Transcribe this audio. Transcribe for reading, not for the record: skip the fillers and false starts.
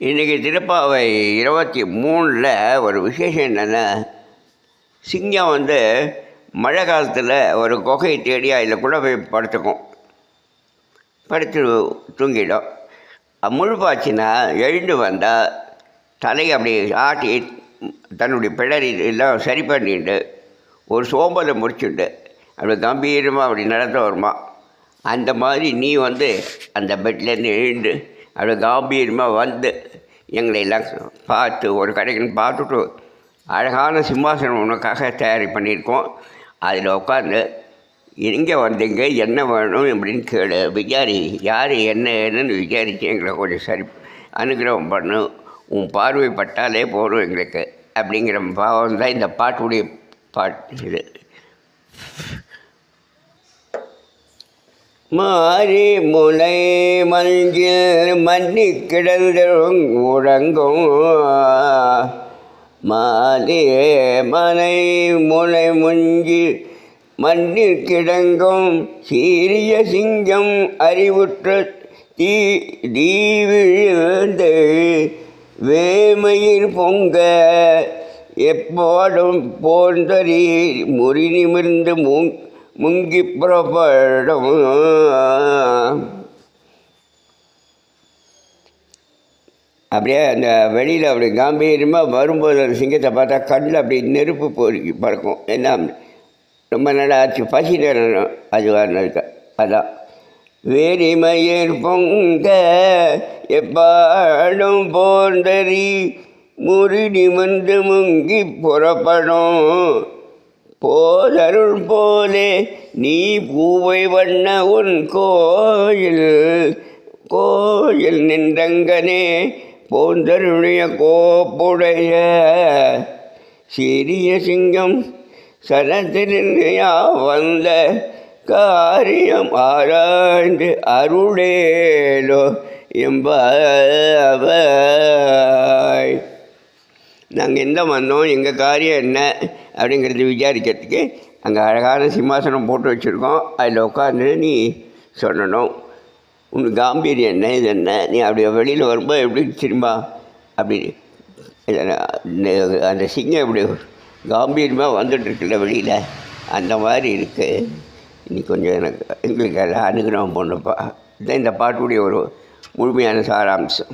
இன்றைக்கி திருப்பாவை 23ல் ஒரு விசேஷம் என்னென்னா, சிங்கம் மழை காலத்தில் ஒரு குகையை தேடி அதில் கூட போய் படுத்துக்கும், படுத்து தூங்கிடும். முழுப்பாச்சுன்னா எழுந்து வந்தால் தலையை அப்படி ஆட்டி தன்னுடைய பிடரி எல்லாம் சரி பண்ணிட்டு ஒரு சோம்பலை முடிச்சுட்டு அப்படி கம்பீரமாக அப்படி நடத்த வருமா. அந்த மாதிரி நீ அந்த பெட்லேருந்து எழுந்து அப்படி கம்பீரமாக எங்களை எல்லாம் பார்த்து ஒரு கடைக்குன்னு பார்த்துட்டு அழகான சிம்மாசனம் உனக்காக தயாரி பண்ணியிருக்கோம். அதில் உட்காந்து எங்கே வந்தீங்க, என்ன வேணும் அப்படின்னு கேளு, விசாரி, யார் என்னன்னு விசாரித்து எங்களை கொஞ்சம் சரி அனுகிரகம் பண்ணு, உன் பார்வை பட்டாலே போதும் எங்களுக்கு அப்படிங்கிற பாவம் தான் இந்த பாட்டுடைய இது. மாறி முனை மஞ்சில் மன்னி கிடந்தும் உறங்கும், மாறே மனை முனை முஞ்சி மண்ணில் கிடங்கும் சீரிய சிங்கம் அறிவுற்ற தீவிழுந்து வேமையில் பொங்க எப்போடும் போன்றறி முறி நிமிர்ந்து முங்கி புறப்படும். அப்படியே அந்த வெளியில் அப்படி காம்பீரியமாக வரும்போது அந்த சிங்கத்தை பார்த்தா கண்ணில் அப்படி நெருப்பு பொறுக்கி பறக்கும். என்ன ரொம்ப நல்லா ஆச்சு, பசி நேரம் அதுவாக இருக்க. அதான் வேரிமையர் பொங்க எப்பாடும் போன்றறி முறி நிமிர்ந்து முங்கி புறப்படும். போதருள் போலே நீ பூவை வண்ண உன் கோயில் நின்றங்கனே போந்தருடைய கோப்புடைய சிறிய சிங்கம் சனத்திருந்தையா வந்த காரியம் ஆராய்ந்து அருளேலோ எம்பாவாய். நாங்கள் எந்த வந்தோம், எங்கள் காரியம் என்ன அப்படிங்கிறது விசாரிக்கிறதுக்கு அங்கே அழகான சிம்மாசனம் போட்டு வச்சுருக்கோம். அதில் உட்காந்து நீ சொல்லணும், உனக்கு காம்பீரியம் என்ன, இது என்ன, நீ அப்படி வெளியில் வரும்போது எப்படி திரும்ப அப்படி அந்த சிங்கம் இப்படி காம்பீரியமாக வந்துட்டுருக்குல்ல வெளியில், அந்த மாதிரி இருக்குது. நீ கொஞ்சம் எங்களுக்கு எல்லாம் அனுகிரகம் பண்ணுப்பா. இதுதான் இந்த பாட்டுடைய ஒரு முழுமையான சாராம்சம்.